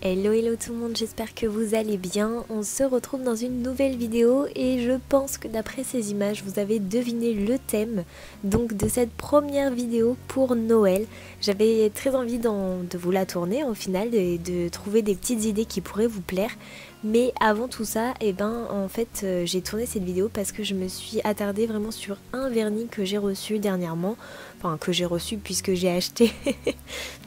Hello hello tout le monde, j'espère que vous allez bien. On se retrouve dans une nouvelle vidéo et je pense que d'après ces images vous avez deviné le thème donc de cette première vidéo pour Noël. J'avais très envie de vous la tourner au final et de trouver des petites idées qui pourraient vous plaire. Mais avant tout ça, en fait j'ai tourné cette vidéo parce que je me suis attardée vraiment sur un vernis que j'ai reçu dernièrement. Enfin que j'ai reçu puisque j'ai acheté.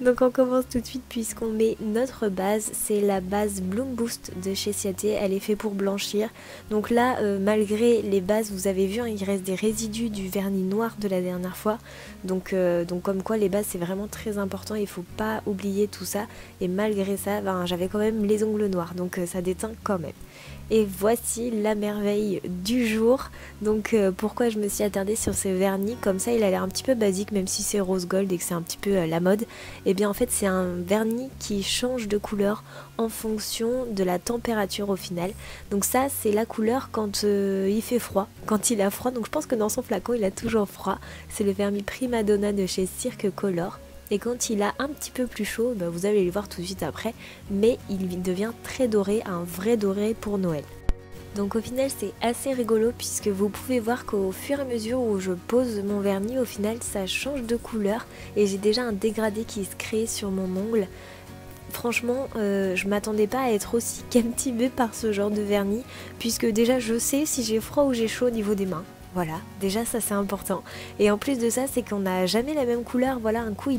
Donc on commence tout de suite puisqu'on met notre base. C'est la base Bloom Boost de chez Ciaté. Elle est faite pour blanchir. Donc là malgré les bases vous avez vu il reste des résidus du vernis noir de la dernière fois. Donc comme quoi les bases c'est vraiment très important. Il faut pas oublier tout ça. Et malgré ça j'avais quand même les ongles noirs. Donc ça déteint quand même. Et voici la merveille du jour. Donc pourquoi je me suis attardée sur ce vernis, comme ça il a l'air un petit peu basique même si c'est rose gold et que c'est un petit peu la mode. Et bien en fait c'est un vernis qui change de couleur en fonction de la température au final. Donc ça c'est la couleur quand il fait froid, quand il a froid. Donc je pense que dans son flacon il a toujours froid. C'est le vernis Primadonna de chez Cirque Color. Et quand il a un petit peu plus chaud, vous allez le voir tout de suite après, mais il devient très doré, un vrai doré pour Noël. Donc au final c'est assez rigolo puisque vous pouvez voir qu'au fur et à mesure où je pose mon vernis, au final ça change de couleur et j'ai déjà un dégradé qui se crée sur mon ongle. Franchement, je m'attendais pas à être aussi captivée par ce genre de vernis puisque déjà je sais si j'ai froid ou j'ai chaud au niveau des mains. Voilà, déjà ça c'est important. Et en plus de ça c'est qu'on n'a jamais la même couleur. Voilà, un coup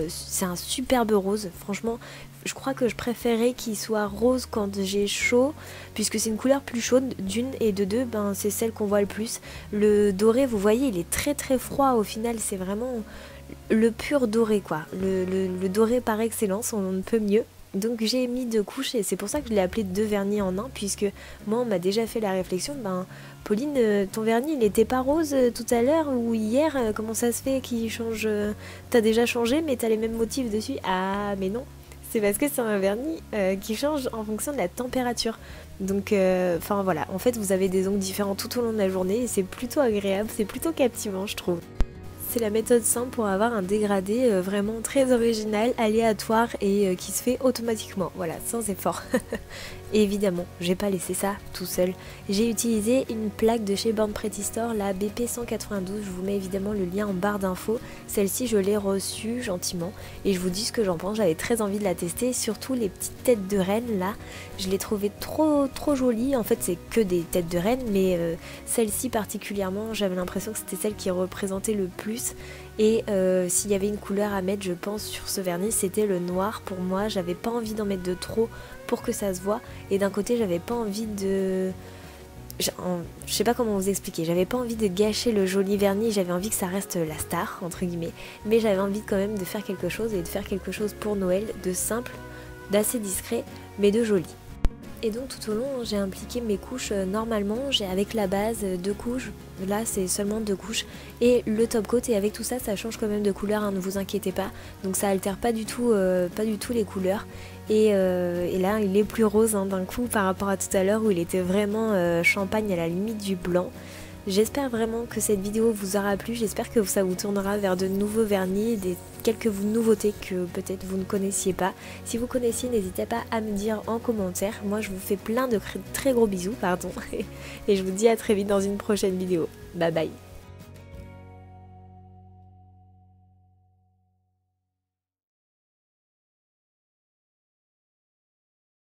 c'est un superbe rose. Franchement, je crois que je préférais qu'il soit rose quand j'ai chaud, puisque c'est une couleur plus chaude d'une, et de deux, c'est celle qu'on voit le plus. Le doré, vous voyez, il est très très froid au final, c'est vraiment le pur doré quoi. Le doré par excellence, on ne peut mieux. Donc j'ai mis 2 couches et c'est pour ça que je l'ai appelé 2 vernis en un, puisque moi on m'a déjà fait la réflexion, Pauline, ton vernis il n'était pas rose tout à l'heure ou hier, comment ça se fait qu'il change, t'as déjà changé mais t'as les mêmes motifs dessus? Ah mais non, c'est parce que c'est un vernis qui change en fonction de la température. Donc voilà, en fait vous avez des ongles différents tout au long de la journée et c'est plutôt agréable, c'est plutôt captivant je trouve. C'est la méthode simple pour avoir un dégradé vraiment très original, aléatoire et qui se fait automatiquement, voilà, sans effort. Et évidemment, j'ai pas laissé ça tout seul. J'ai utilisé une plaque de chez Born Pretty Store, la BP192, je vous mets évidemment le lien en barre d'infos. Celle-ci, je l'ai reçue gentiment et je vous dis ce que j'en pense, j'avais très envie de la tester, surtout les petites têtes de reine là. Je l'ai trouvée trop jolie, en fait c'est que des têtes de reine, mais celle-ci particulièrement, j'avais l'impression que c'était celle qui représentait le plus. Et s'il y avait une couleur à mettre, je pense, sur ce vernis, c'était le noir pour moi. J'avais pas envie d'en mettre de trop pour que ça se voit. Et d'un côté, j'avais pas envie de... Je sais pas comment vous expliquer. J'avais pas envie de gâcher le joli vernis. J'avais envie que ça reste la star, entre guillemets. Mais j'avais envie quand même de faire quelque chose et de faire quelque chose pour Noël, de simple, d'assez discret, mais de joli. Et donc tout au long j'ai impliqué mes couches normalement, j'ai avec la base 2 couches, là c'est seulement 2 couches et le top coat, et avec tout ça ça change quand même de couleur, ne vous inquiétez pas, donc ça altère pas du tout les couleurs et là il est plus rose d'un coup par rapport à tout à l'heure où il était vraiment champagne à la limite du blanc. J'espère vraiment que cette vidéo vous aura plu, j'espère que ça vous tournera vers de nouveaux vernis, quelques nouveautés que peut-être vous ne connaissiez pas. Si vous connaissiez, n'hésitez pas à me dire en commentaire. Moi je vous fais plein de très gros bisous, et je vous dis à très vite dans une prochaine vidéo. Bye bye.